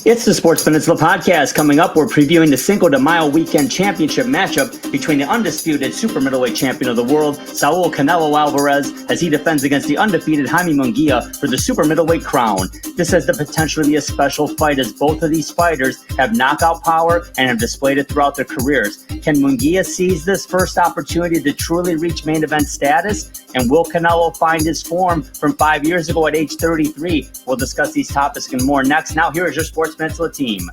It's the Sports Peninsula Podcast. Coming up, we're previewing the Cinco De Mayo weekend championship matchup between the undisputed Super Middleweight Champion of the world, Saul Canelo Alvarez, as he defends against the undefeated Jaime Munguia for the Super Middleweight Crown. This has the potential to be a special fight as both of these fighters have knockout power and have displayed it throughout their careers. Can Munguia seize this first opportunity to truly reach main event status? And will Canelo find his form from 5 years ago at age 33? We'll discuss these topics and more next. Now, here is your Sports Peninsula team.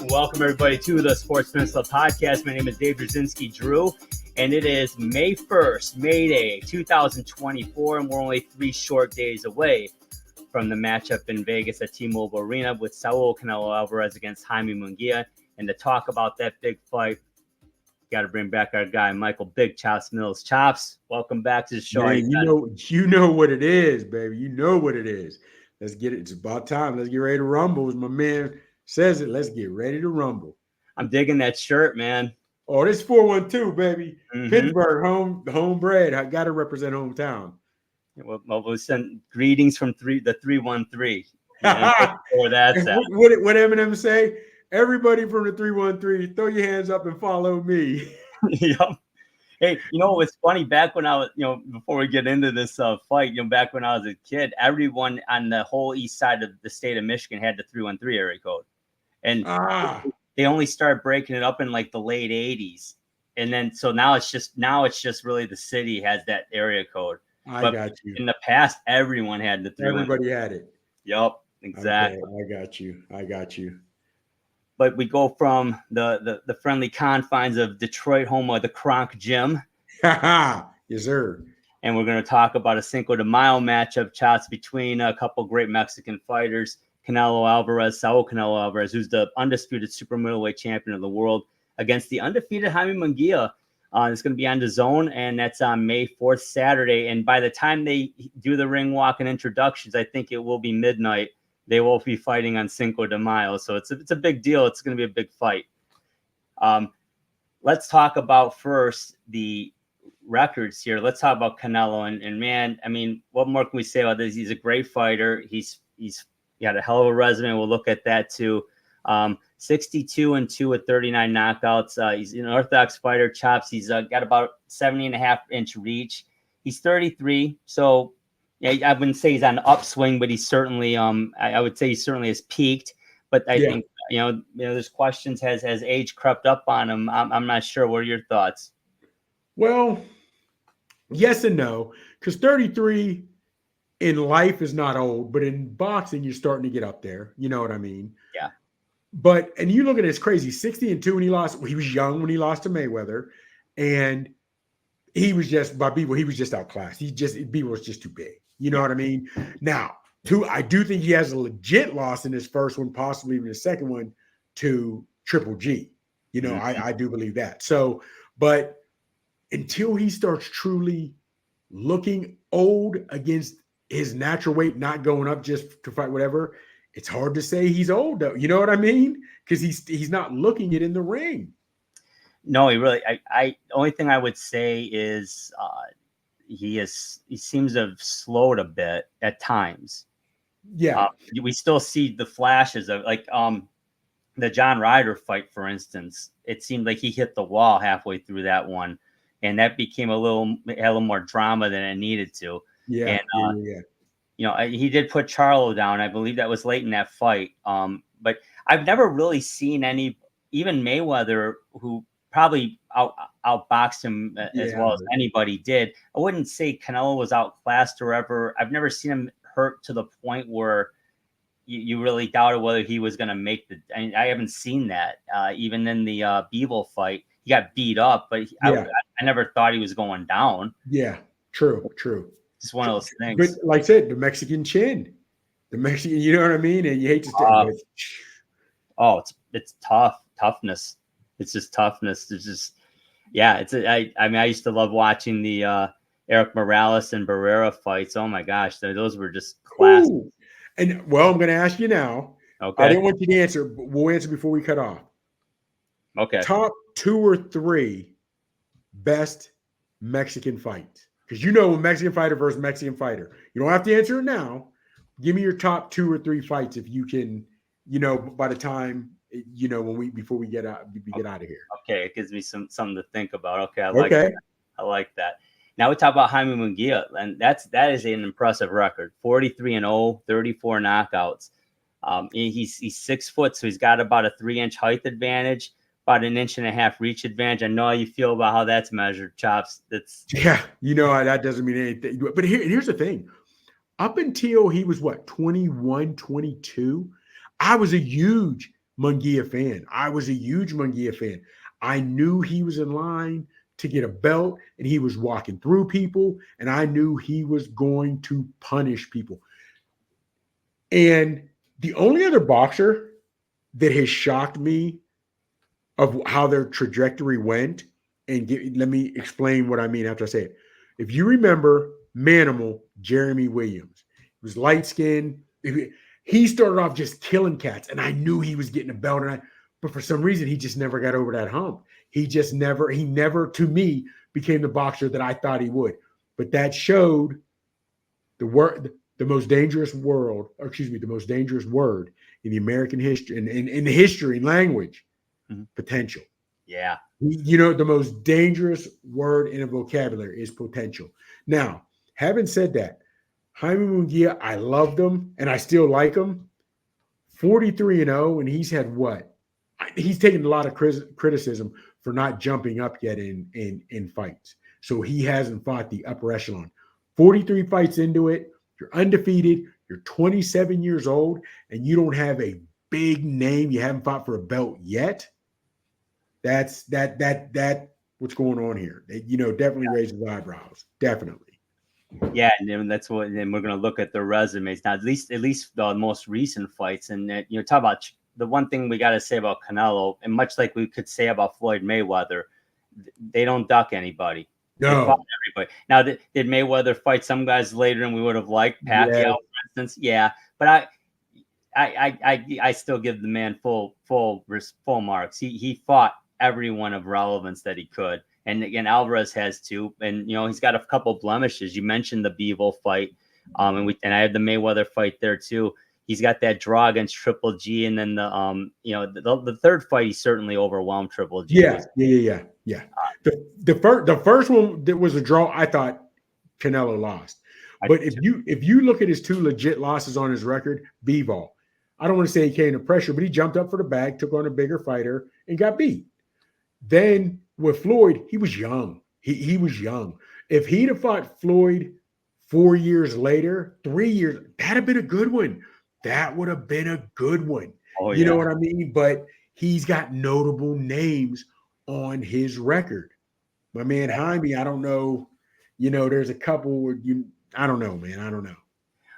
Welcome, everybody, to the Sports Peninsula Podcast. My name is Dave Brzezinski Drew, and it is May 1st, May Day, 2024, and we're only 3 short days away from the matchup in Vegas at T-Mobile Arena with Saul Canelo Alvarez against Jaime Munguia. And to talk about that big fight, got to bring back our guy, Michael Big Chops Mills. Chops, welcome back to the show. Man, you know what it is, baby. You know what it is. Let's get it. It's about time. Let's get ready to rumble. As my man says it, let's get ready to rumble. I'm digging that shirt, man. Oh, this 412, baby. Pittsburgh, homebred. I got to represent hometown. Well, we'll send greetings from the 313. Or that's what Eminem say? Everybody from the 313, throw your hands up and follow me. Yep. Hey, what's funny? Back when I was, before we get into this fight, back when I was a kid, everyone on the whole east side of the state of Michigan had the 313 area code. And they only started breaking it up in like the late 80s. And then, so now it's just really the city has that area code. But got you. In the past, everyone had the 313. Everybody had it. Yep, exactly. Okay, I got you. But we go from the friendly confines of Detroit, home of the Kronk Gym. Yes, sir. And we're going to talk about a Cinco de Mayo matchup, Chops, between a couple great Mexican fighters, Saul Canelo Alvarez, who's the undisputed super middleweight champion of the world, against the undefeated Jaime Munguia. It's going to be on DAZN, and that's on May 4th, Saturday. And by the time they do the ring walk and introductions, I think it will be midnight. They will be fighting on Cinco de Mayo. So it's a big deal. It's going to be a big fight. Let's talk about first the records here. Let's talk about Canelo. And man, I mean, what more can we say about this? He's a great fighter. He's got a hell of a resume. We'll look at that too. 62-2 with 39 knockouts. He's an orthodox fighter, Chops. He's got about 70.5-inch reach. He's 33. So yeah, I wouldn't say he's on an upswing, but he's certainly, I would say he certainly has peaked. But I think, there's questions. Has age crept up on him? I'm not sure. What are your thoughts? Well, yes and no, because 33 in life is not old, but in boxing, you're starting to get up there. You know what I mean? Yeah. But, and you look at it, it's crazy. 60-2 when he lost. He was young when he lost to Mayweather, and he was just, by Bieber, he was just outclassed. Bieber was just too big. You know what I mean? Now, I do think he has a legit loss in his first one, possibly even his second one, to Triple G. I do believe that. So, but until he starts truly looking old against his natural weight, not going up just to fight whatever, it's hard to say he's old, though. You know what I mean? Because he's not looking it in the ring. No, he really. The only thing I would say is he seems to have slowed a bit at times. Yeah, we still see the flashes of the John Ryder fight, for instance. It seemed like he hit the wall halfway through that one, and that became had a little more drama than it needed to. Yeah, and, he did put Charlo down. I believe that was late in that fight. But I've never really seen even Mayweather, who probably outboxed him as well as anybody did. I wouldn't say Canelo was outclassed or ever. I've never seen him hurt to the point where you really doubted whether he was going to make I haven't seen that. Even in the Bivol fight, he got beat up, but I never thought he was going down. Yeah, true. It's one of those things. But like I said, the Mexican chin, you know what I mean? And you hate to say it's toughness. It's just toughness. It's just, I used to love watching the Eric Morales and Barrera fights. Oh my gosh, those were just classic. And well, I'm going to ask you now. Okay. I didn't want you to answer, but we'll answer before we cut off. Okay. Top 2 or 3 best Mexican fights. Because Mexican fighter versus Mexican fighter. You don't have to answer it now, Give me your top 2 or 3 fights if you can. By the time before we get out of here. Okay, it gives me something to think about. Okay, Okay. I like that. Now we talk about Jaime Munguia, and that is an impressive record: 43-0, 34 knockouts. He's 6 foot, so he's got about a 3-inch height advantage, about an 1.5 inch reach advantage. I know how you feel about how that's measured, Chops. That doesn't mean anything. But here's the thing. Up until he was 21, 22, I was a huge Munguia fan. I knew he was in line to get a belt, and he was walking through people, and I knew he was going to punish people. And the only other boxer that has shocked me of how their trajectory went, and let me explain what I mean after I say it. If you remember Manimal, Jeremy Williams, he was light-skinned. He started off just killing cats, and I knew he was getting a belt, but for some reason, he just never got over that hump. He never, to me, became the boxer that I thought he would. But that showed the most dangerous word in the American history, in the history and language, potential. Yeah. The most dangerous word in a vocabulary is potential. Now, having said that, Jaime Munguia, I loved him, and I still like him. 43-0, and he's had what? He's taken a lot of criticism for not jumping up yet in fights. So he hasn't fought the upper echelon. 43 fights into it, you're undefeated, you're 27 years old, and you don't have a big name. You haven't fought for a belt yet. That's what's going on here. Definitely raises eyebrows. Definitely. Yeah, and that's what. And we're going to look at their resumes now. At least the most recent fights, and talk about the one thing we got to say about Canelo, and much like we could say about Floyd Mayweather, they don't duck anybody. No. They fought everybody. Now, did Mayweather fight some guys later than we would have liked? Pacquiao, for instance. Yeah, but I still give the man full marks. He fought everyone of relevance that he could. And again, Alvarez has too. And, he's got a couple blemishes. You mentioned the Bivol fight. And I had the Mayweather fight there too. He's got that draw against Triple G. And then the third fight, he certainly overwhelmed Triple G. Yeah. The first one that was a draw, I thought Canelo lost. But if you look at his 2 legit losses on his record, Bivol, I don't want to say he came to pressure, but he jumped up for the bag, took on a bigger fighter, and got beat. Then with Floyd, he was young. He was young. If he'd have fought Floyd 4 years later, 3 years, that'd have been a good one. That would have been a good one. Oh, you know what I mean? But he's got notable names on his record. My man Jaime, I don't know. There's a couple. I don't know, man. I don't know.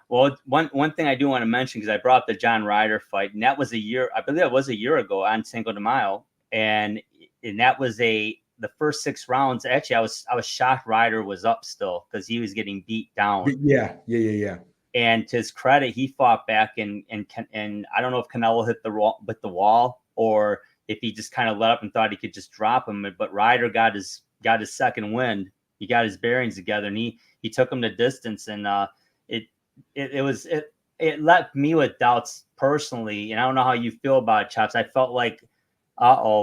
Well, one thing I do want to mention, because I brought up the John Ryder fight, and that was I believe it was a year ago on Cinco de Mayo, and that was the first 6 rounds. Actually, I was shocked Ryder was up still because he was getting beat down. Yeah. And to his credit, he fought back, and I don't know if Canelo hit the wall or if he just kind of let up and thought he could just drop him. But Ryder got his second wind. He got his bearings together, and he took him the distance, and it left me with doubts personally. And I don't know how you feel about it, Chops. I felt like,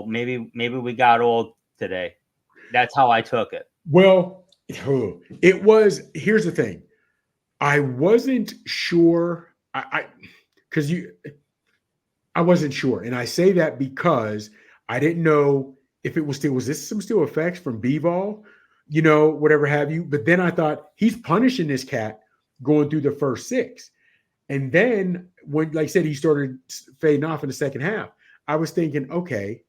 maybe we got old today. That's how I took it. Well, it was. Here's the thing. I wasn't sure. I wasn't sure, and I say that because I didn't know if it was this some still effects from Bivol, whatever have you. But then I thought he's punishing this cat going through the first 6, and then when, like I said, he started fading off in the second half. I was thinking, okay,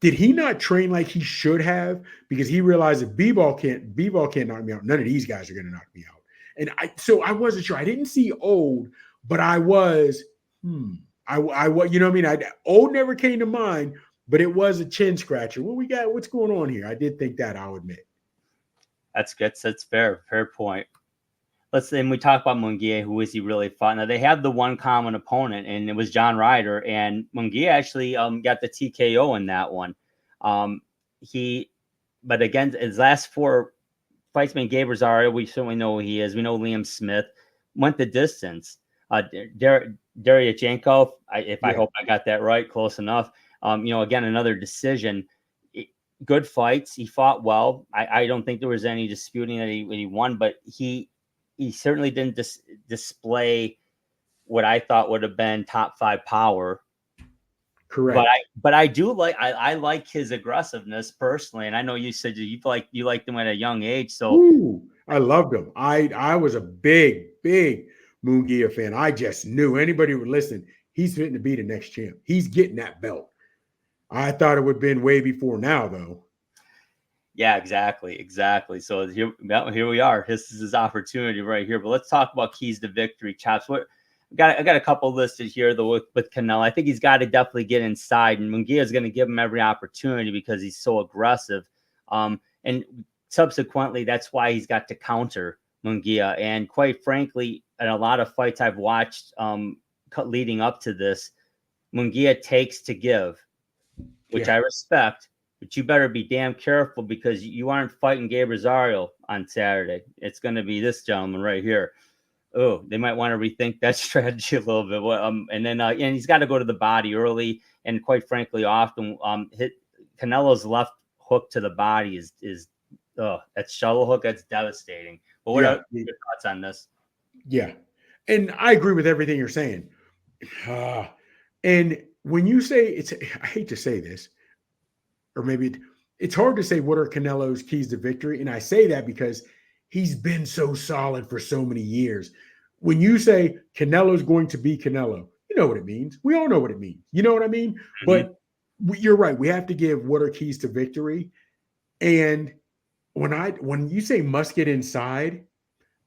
did he not train like he should have? Because he realized if Bivol can't knock me out, none of these guys are going to knock me out. And so I wasn't sure. I didn't see old, but I was, old never came to mind, but it was a chin scratcher. What we got? What's going on here? I did think that, I'll admit. That's good. That's fair point. Then we talk about Munguia, who is he really fought. Now they have the one common opponent, and it was John Ryder, and Munguia actually got the TKO in that one. But again, his last 4 fights, man, Gabe Rosario, we certainly know who he is. We know Liam Smith went the distance. Deryachenko, I Yeah. hope I got that right, close enough. Again, another decision. Good fights. He fought well. I don't think there was any disputing that he won, but he certainly didn't display what I thought would have been top 5 power. Correct. But I do like I like his aggressiveness personally, and I know you said you liked him at a young age. So Ooh, I loved him. I was a big Munguia fan. I just knew anybody who would listen, he's fitting to be the next champ. He's getting that belt. I thought it would have been way before now, though. yeah, exactly. So here we are. This is his opportunity right here. But let's talk about keys to victory, Chops. I got a couple listed here though with Canelo. I think he's got to definitely get inside, and Munguia is going to give him every opportunity because he's so aggressive. And subsequently, that's why he's got to counter Munguia. And quite frankly, in a lot of fights I've watched leading up to this, Munguia takes to give, which I respect. But you better be damn careful because you aren't fighting Gabe Rosario on Saturday. It's going to be this gentleman right here. Oh, they might want to rethink that strategy a little bit. And he's got to go to the body early. And quite frankly, often Canelo's left hook to the body is that shuttle hook. That's devastating. But what are your thoughts on this? Yeah. And I agree with everything you're saying. And when you say I hate to say this, or maybe it's hard to say what are Canelo's keys to victory. And I say that because he's been so solid for so many years. When you say Canelo's going to be Canelo, you know what it means. We all know what it means. You know what I mean? Mm-hmm. But you're right. We have to give what are keys to victory. And when you say must get inside,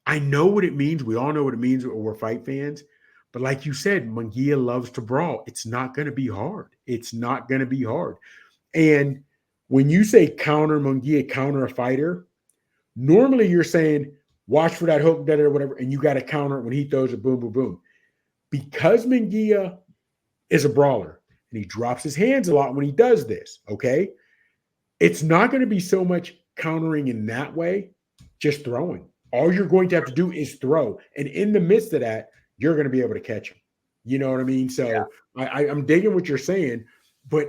I know what it means. We all know what it means. We're fight fans. But like you said, Munguia loves to brawl. It's not going to be hard. It's not going to be hard. And when you say counter Munguia, counter a fighter, normally you're saying watch for that hook, or whatever, and you got to counter it when he throws a boom, boom, boom. Because Munguia is a brawler and he drops his hands a lot when he does this, okay? It's not going to be so much countering in that way, just throwing. All you're going to have to do is throw. And in the midst of that, you're going to be able to catch him. You know what I mean? So I'm digging what you're saying. But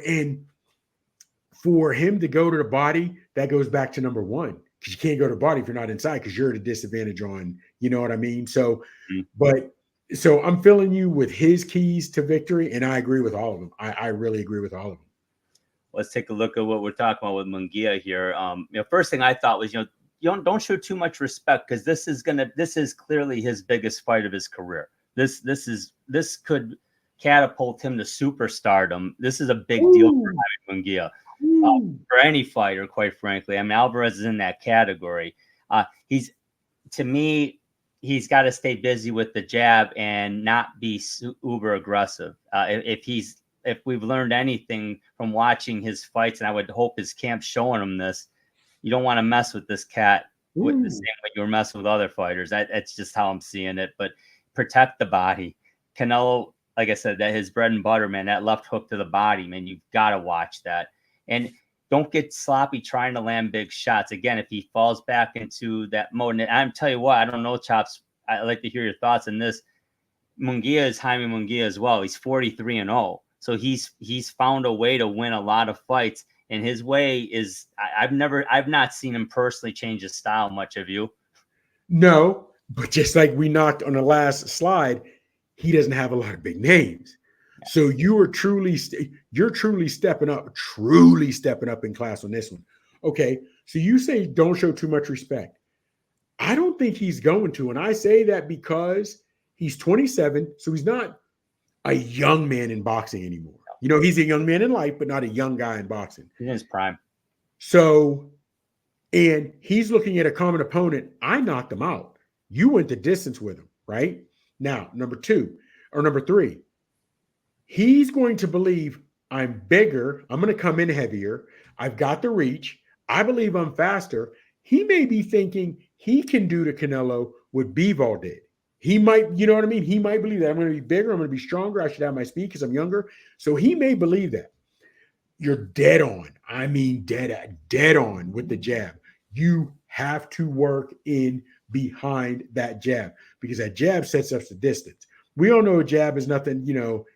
for him to go to the body, that goes back to number one. Because you can't go to the body if you're not inside because you're at a disadvantage on, you know what I mean? So, so I'm filling you with his keys to victory, and I agree with all of them. I really agree with all of them. Let's take a look at what we're talking about with Munguia here. First thing I thought was, don't show too much respect because this is clearly his biggest fight of his career. This could catapult him to superstardom. This is a big deal for Jaime Munguia. For any fighter, quite frankly. I mean, Alvarez is in that category. He's got to stay busy with the jab and not be uber aggressive. If we've learned anything from watching his fights, and I would hope his camp's showing him this, you don't want to mess with this cat with the same way you were messing with other fighters. That's just how I'm seeing it. But protect the body. Canelo, like I said, that his bread and butter, man, that left hook to the body, man, you've got to watch that. And don't get sloppy trying to land big shots. Again, if he falls back into that mode, and I'm tell you what, I don't know, Chops. I'd like to hear your thoughts on this. Munguia is Jaime Munguia as well. He's 43-0, so he's found a way to win a lot of fights. And his way is I've not seen him personally change his style much. Have you? No, but just like we knocked on the last slide, he doesn't have a lot of big names. So you're truly stepping up in class on this one. Okay, so you say don't show too much respect. I don't think he's going to, and I say that because he's 27, so he's not a young man in boxing anymore. He's a young man in life, but not a young guy in boxing. He's in his prime. So, and he's looking at a common opponent. I knocked him out. You went the distance with him, right? Now, number 3. He's going to believe I'm bigger. I'm going to come in heavier. I've got the reach. I believe I'm faster. He may be thinking he can do to Canelo what Bivol did. He might, you know what I mean? He might believe that I'm going to be bigger. I'm going to be stronger. I should have my speed because I'm younger. So he may believe that. You're dead on. I mean, dead on with the jab. You have to work in behind that jab because that jab sets up the distance. we all know a jab is nothing,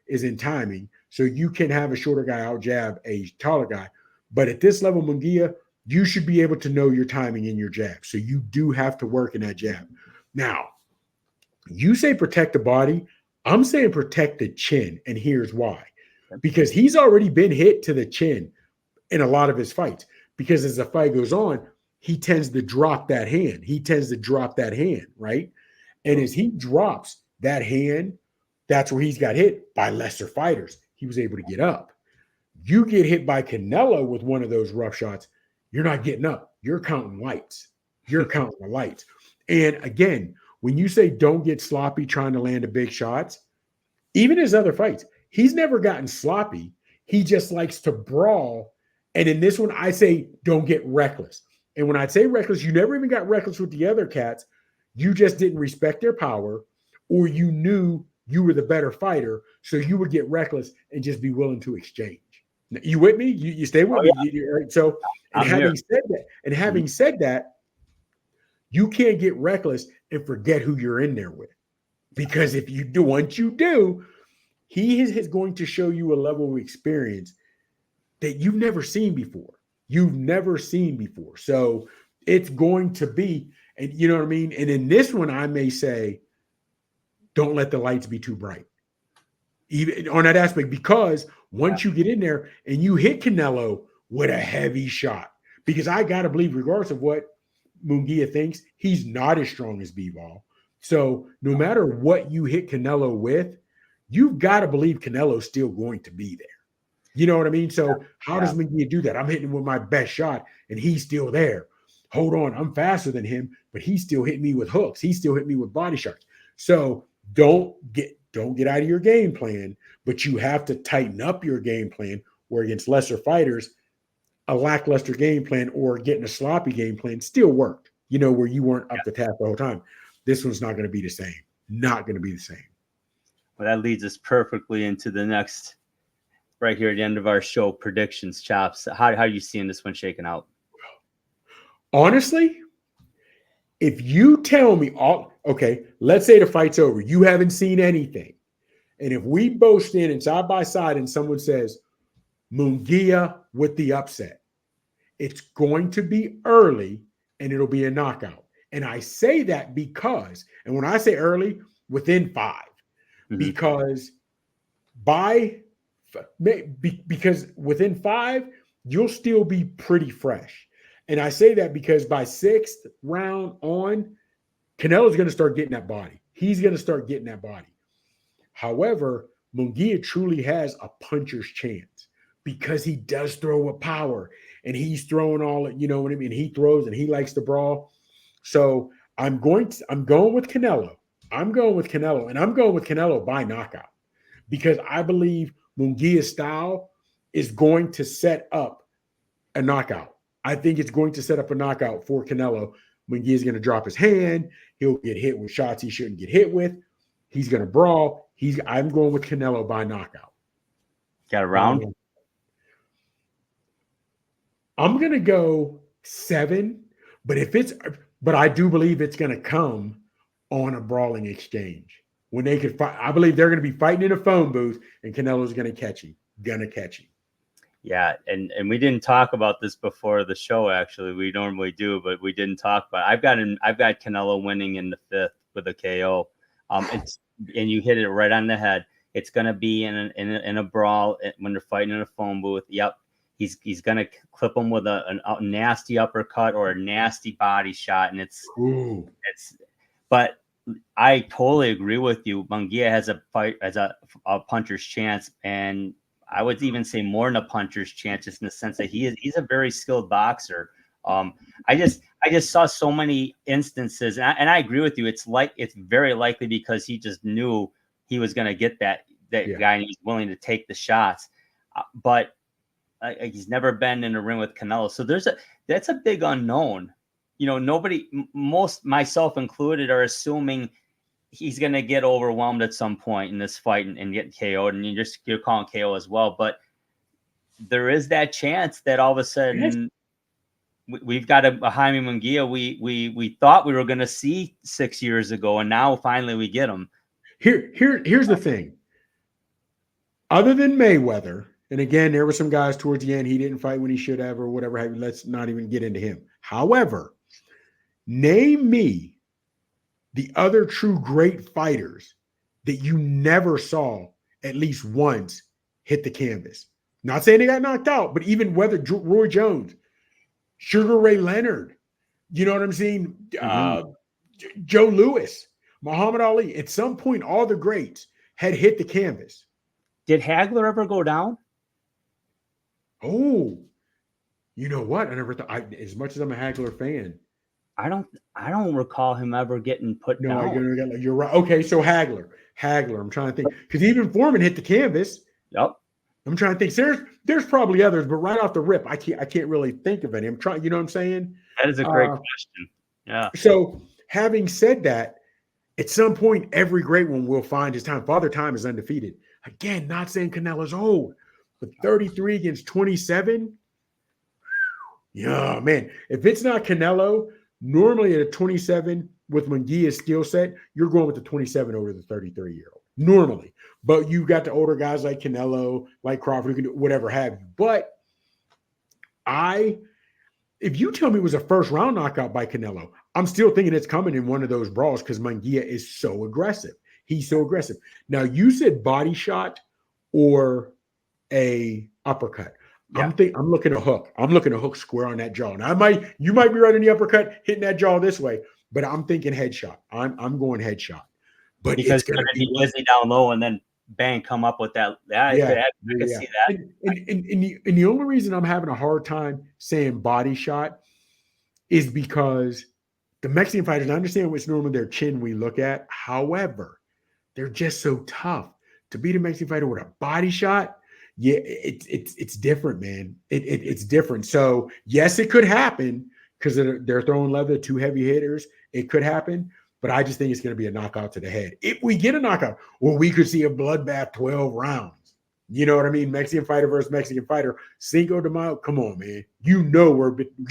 is in timing. So you can have a shorter guy out jab a taller guy. But at this level, Munguia, you should be able to know your timing in your jab. So you do have to work in that jab. Now, you say protect the body. I'm saying protect the chin. And here's why. Because he's already been hit to the chin in a lot of his fights. Because as the fight goes on, he tends to drop that hand. Right? And as he drops that hand, that's where he's got hit by lesser fighters. He was able to get up. You get hit by Canelo with one of those rough shots, you're not getting up. You're counting lights. You're counting the lights. And again, when you say don't get sloppy trying to land the big shots, even his other fights, he's never gotten sloppy. He just likes to brawl. And in this one, I say don't get reckless. And when I say reckless, you never even got reckless with the other cats. You just didn't respect their power, or you knew you were the better fighter, so you would get reckless and just be willing to exchange. You with me? You stay with me. Right? So, and having said that, you can't get reckless and forget who you're in there with, because if you do, once you do, he is going to show you a level of experience that you've never seen before. So it's going to be, and you know what I mean? And in this one, I may say, don't let the lights be too bright. Even on that aspect, because once you get in there and you hit Canelo with a heavy shot, because I got to believe, regardless of what Munguia thinks, he's not as strong as B-Ball. So no matter what you hit Canelo with, you've got to believe Canelo's still going to be there. You know what I mean? So how does Munguia do that? I'm hitting him with my best shot and he's still there. Hold on, I'm faster than him, but he's still hitting me with hooks. He's still hitting me with body shots. So don't get out of your game plan, but you have to tighten up your game plan, where against lesser fighters, a lackluster game plan or getting a sloppy game plan still worked, where you weren't up the task the whole time. This one's not going to be the same. Not going to be the same. Well, that leads us perfectly into the next, right here at the end of our show, predictions, Chops. How are you seeing this one shaking out? Honestly, if you tell me okay, let's say the fight's over. You haven't seen anything. And if we both stand in side by side and someone says, Munguia with the upset, it's going to be early and it'll be a knockout. And I say that because, and when I say early, within 5, because because within 5, you'll still be pretty fresh. And I say that because by 6th round on, Canelo's going to start getting that body. He's going to start getting that body. However, Munguia truly has a puncher's chance because he does throw with power and he's throwing all, you know what I mean? He throws and he likes to brawl. So I'm going with Canelo. I'm going with Canelo by knockout because I believe Munguia's style is going to set up a knockout. I think it's going to set up a knockout for Canelo. Munguia's going to drop his hand. He'll get hit with shots he shouldn't get hit with. He's going to brawl. I'm going with Canelo by knockout. Got a round? I'm going to go 7, but I do believe it's going to come on a brawling exchange. When they could fight, I believe they're going to be fighting in a phone booth and Canelo's going to catch him. Yeah, and we didn't talk about this before the show. Actually, we normally do, but we didn't talk about it. I've got Canelo winning in the 5th with a KO. And you hit it right on the head. It's going to be in a brawl when they're fighting in a phone booth. Yep, he's going to clip him with a nasty uppercut or a nasty body shot, and it's. But I totally agree with you. Munguia has a puncher's chance, and I would even say more than a puncher's chance, just in the sense that he's a very skilled boxer. I just saw so many instances, and I agree with you. It's very likely because he just knew he was going to get that guy, and he's willing to take the shots. But he's never been in a ring with Canelo, so that's a big unknown. Nobody, myself included, are assuming he's going to get overwhelmed at some point in this fight and get KO'd, and you're calling KO as well. But there is that chance that all of a sudden we've got a Jaime Munguia we thought we were going to see 6 years ago, and now finally we get him. Here's the thing. Other than Mayweather, and again, there were some guys towards the end he didn't fight when he should have or whatever. Let's not even get into him. However, name me the other true great fighters that you never saw at least once hit the canvas. Not saying they got knocked out, but even whether Roy Jones, Sugar Ray Leonard, you know what I'm saying? Joe Louis, Muhammad Ali. At some point, all the greats had hit the canvas. Did Hagler ever go down? Oh, you know what? I never thought. As much as I'm a Hagler fan, I don't recall him ever getting put down. You're right. Okay, so Hagler. I'm trying to think because even Foreman hit the canvas. Yep. I'm trying to think. There's probably others, but right off the rip, I can't really think of any. I'm trying. You know what I'm saying? That is a great question. Yeah. So having said that, at some point, every great one will find his time. Father Time is undefeated. Again, not saying Canelo's old, but 33 against 27. Yeah, man. If it's not Canelo, normally at a 27 with Munguia's skill set, you're going with the 27 over the 33-year-old. Normally. But you got the older guys like Canelo, like Crawford, who can do whatever have you. But if you tell me it was a first round knockout by Canelo, I'm still thinking it's coming in one of those brawls because Munguia is so aggressive. He's so aggressive. Now, you said body shot or a uppercut. Yeah. I'm looking a hook. I'm looking a hook square on that jaw. Now, you might be right in the uppercut, hitting that jaw this way, but I'm thinking headshot. I'm going headshot. But because it's going to be Disney down low and then bang, come up with that. I can see that. And the only reason I'm having a hard time saying body shot is because the Mexican fighters, I understand what's normally their chin we look at. However, they're just so tough. To beat a Mexican fighter with a body shot, yeah, it's different, man. It's different. So yes, it could happen because they're throwing leather, two heavy hitters. It could happen, but I just think it's going to be a knockout to the head. If we get a knockout, or we could see a bloodbath 12 rounds. You know what I mean? Mexican fighter versus Mexican fighter. Cinco de Mayo. Come on, man. You know we're fitting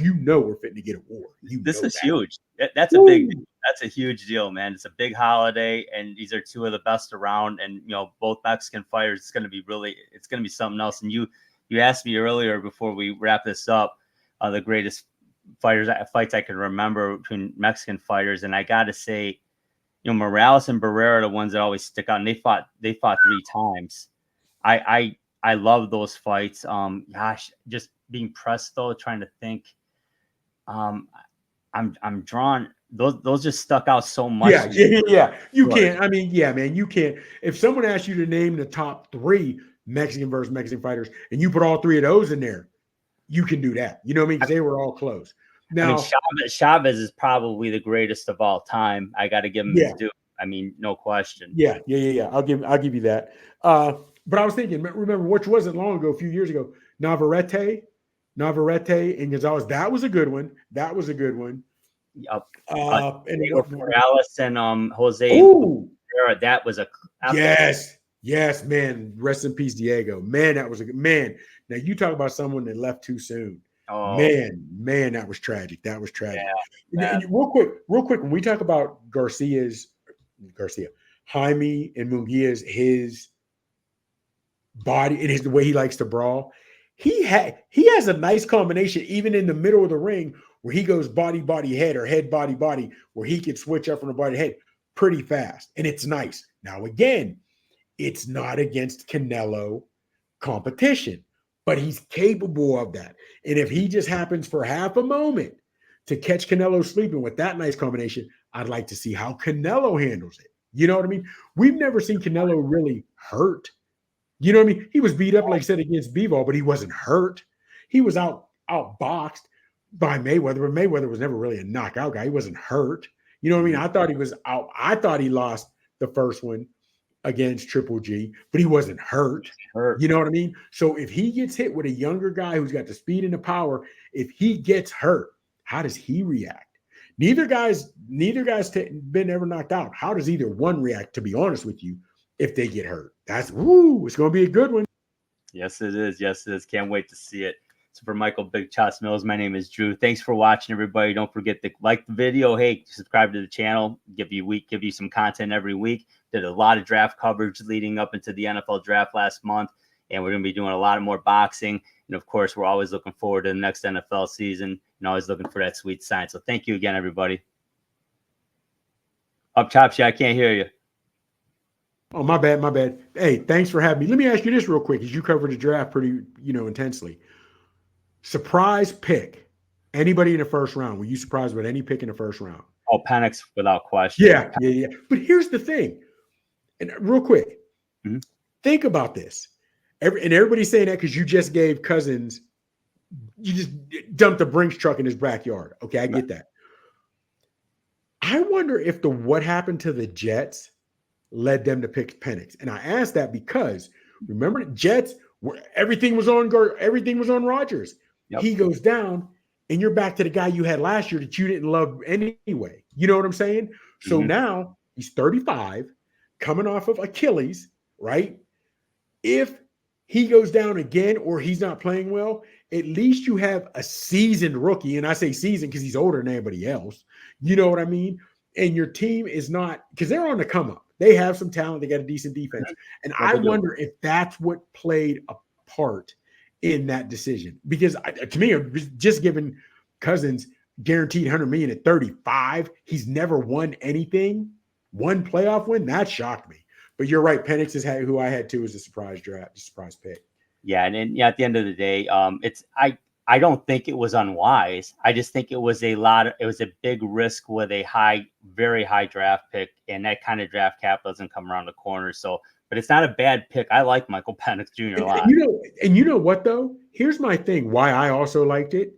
to get a war. This is huge. That's a big. That's a huge deal, man. It's a big holiday, and these are two of the best around. And both Mexican fighters. It's going to be something else. And you asked me earlier before we wrap this up, the greatest fights I can remember between Mexican fighters, and I got to say, Morales and Barrera are the ones that always stick out. And they fought 3 times. I love those fights. Gosh, just being pressed though, trying to think. I'm drawn. Those just stuck out so much. Yeah. You can't. I mean, yeah, man, you can't. If someone asked you to name the top 3 Mexican versus Mexican fighters, and you put all 3 of those in there, you can do that. You know what I mean? Because they were all close. Now, Chavez is probably the greatest of all time. I got to give him his due. I mean, no question. Yeah. I'll give you that. But I was thinking, remember, which wasn't long ago, a few years ago, Navarrete and Gonzalez. That was a good one. Yep. And Morales and Jose. Ooh, that was a yes, man. Rest in peace, Diego. Man, that was a good man. Now you talk about someone that left too soon. Oh man, that was tragic. Yeah, and real quick, when we talk about Jaime and Munguia's his body and the way he likes to brawl, he has a nice combination even in the middle of the ring where he goes body head or head body where he can switch up from the body to head pretty fast, and it's nice. Now again, it's not against Canelo competition, but he's capable of that. And if he just happens for half a moment to catch Canelo sleeping with that nice combination, I'd like to see how Canelo handles it. You know what I mean? We've never seen Canelo really hurt. You know what I mean? He was beat up, like I said, against Bivol, but he wasn't hurt. He was outboxed by Mayweather, but Mayweather was never really a knockout guy. He wasn't hurt. You know what I mean? I thought he was out. I thought he lost the first one against Triple G, but he wasn't hurt. You know what I mean? So if he gets hit with a younger guy who's got the speed and the power, if he gets hurt, how does he react? Neither guy's been ever knocked out. How does either one react, to be honest with you, if they get hurt? It's going to be a good one. Yes, it is. Can't wait to see it. So for Michael Big Shots Mills, my name is Drew. Thanks for watching, everybody. Don't forget to like the video. Hey, subscribe to the channel. Give you some content every week. Did a lot of draft coverage leading up into the NFL draft last month, and we're going to be doing a lot more boxing. And of course, we're always looking forward to the next NFL season and always looking for that sweet sign. So thank you again, everybody. Up top, I can't hear you. Oh, my bad, my bad. Hey, thanks for having me. Let me ask you this real quick, as you covered the draft pretty, intensely. Surprise pick. Anybody in the first round? Were you surprised with any pick in the first round? Oh, Penix without question. Yeah. But here's the thing, and real quick, think about this. And everybody's saying that because you just gave Cousins, you just dumped a Brinks truck in his backyard. Okay, I get that. I wonder if what happened to the Jets led them to pick Penix. And I asked that because remember the Jets, where everything was on Rodgers. Yep. He goes down, and you're back to the guy you had last year that you didn't love anyway. You know what I'm saying? So now he's 35, coming off of Achilles, right? If he goes down again or he's not playing well, at least you have a seasoned rookie. And I say seasoned because he's older than anybody else. You know what I mean? And your team is not, because they're on the come up. They have some talent. They got a decent defense. And I wonder if that's what played a part in that decision. Because to me, just giving Cousins guaranteed $100 million at 35, he's never won anything. One playoff win, that shocked me. But you're right. Penix is who I had too as a surprise draft, surprise pick. Yeah, and at the end of the day, I don't think it was unwise. I just think it was a big risk with a very high draft pick, and that kind of draft capital doesn't come around the corner. So, but it's not a bad pick. I like Michael Penix Jr. a lot. And you know what though? Here's my thing. Why I also liked it.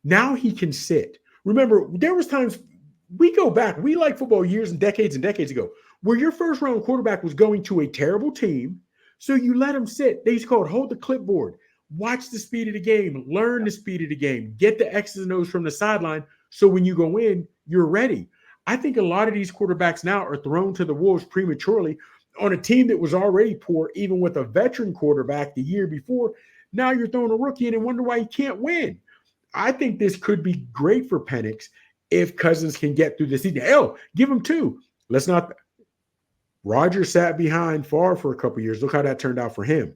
Now he can sit. Remember, there was times we go back. We like football years and decades ago, where your first round quarterback was going to a terrible team. So you let him sit. They used to call it hold the clipboard. Watch the speed of the game, learn the speed of the game, get the X's and O's from the sideline. So when you go in, you're ready. I think a lot of these quarterbacks now are thrown to the wolves prematurely on a team that was already poor, even with a veteran quarterback the year before. Now you're throwing a rookie in and wonder why he can't win. I think this could be great for Penix if Cousins can get through the season. Hell, give him two. Rodgers sat behind Favre for a couple of years. Look how that turned out for him.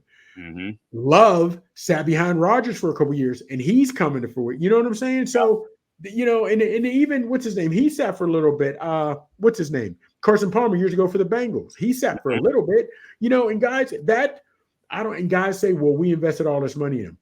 Love sat behind Rodgers for a couple of years, and he's coming to fruition. You know what I'm saying? So, and even what's his name? He sat for a little bit. What's his name? Carson Palmer years ago for the Bengals. He sat for a little bit. And guys, and guys say, well, we invested all this money in him.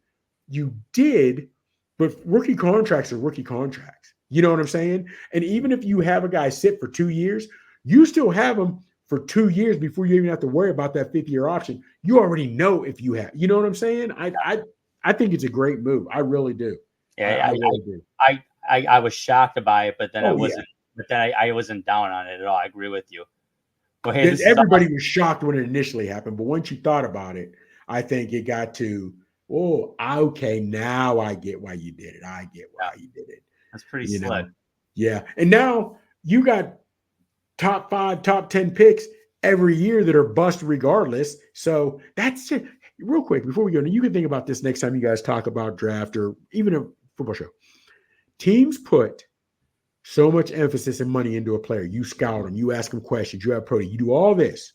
You did, but rookie contracts are rookie contracts. You know what I'm saying? And even if you have a guy sit for 2 years, you still have him for 2 years before you even have to worry about that 5th-year option. You already know if you have. You know what I'm saying? I think it's a great move. I really do. Yeah, I really do. I was shocked by it, but then I wasn't. Yeah. But then I wasn't down on it at all. I agree with you. Well, hey, everybody was shocked when it initially happened, but once you thought about it, I think it got to, okay, now I get why you did it. I get why you did it. That's pretty slick. Yeah, and now you got top 5, top 10 picks every year that are bust regardless. So that's it. Real quick, before we go, you can think about this next time you guys talk about draft or even a football show. Teams put so much emphasis and money into a player. You scout him, you ask him questions, you have pro day, you do all this.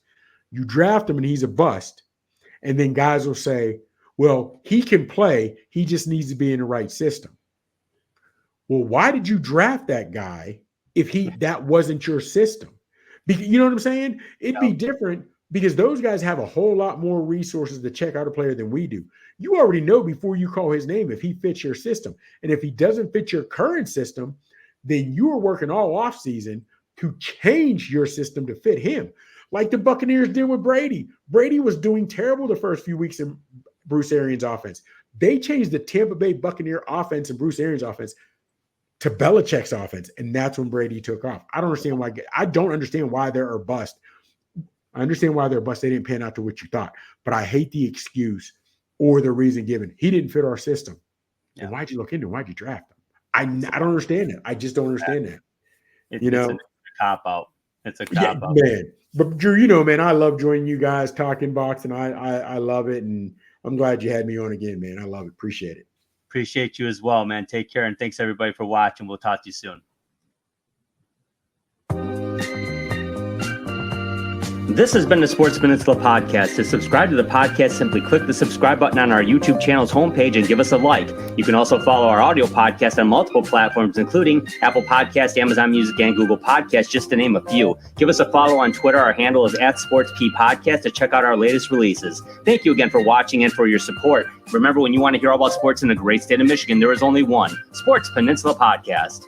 You draft him and he's a bust. And then guys will say, well, he can play. He just needs to be in the right system. Well, why did you draft that guy if that wasn't your system? You know what I'm saying? It'd be different because those guys have a whole lot more resources to check out a player than we do. You already know before you call his name if he fits your system. And if he doesn't fit your current system, then you are working all offseason to change your system to fit him. Like the Buccaneers did with Brady. Brady was doing terrible the first few weeks in Bruce Arians' offense. They changed the Tampa Bay Buccaneer offense and Bruce Arians' offense to Belichick's offense, and that's when Brady took off. I don't understand why they're a bust. I understand why they're a bust. They didn't pan out to what you thought, but I hate the excuse or the reason given. He didn't fit our system. Yeah. Why'd you look into him? Why'd you draft him? I don't understand it. I just don't understand that. It's a cop out. It's a cop out, man. But Drew, man, I love joining you guys talking box, and I love it, and I'm glad you had me on again, man. I love it. Appreciate it. Appreciate you as well, man. Take care, and thanks everybody for watching. We'll talk to you soon. This has been the Sports Peninsula Podcast. To subscribe to the podcast, simply click the subscribe button on our YouTube channel's homepage and give us a like. You can also follow our audio podcast on multiple platforms, including Apple Podcasts, Amazon Music, and Google Podcasts, just to name a few. Give us a follow on Twitter. Our handle is @SportsPodcast to check out our latest releases. Thank you again for watching and for your support. Remember, when you want to hear all about sports in the great state of Michigan, there is only one Sports Peninsula Podcast.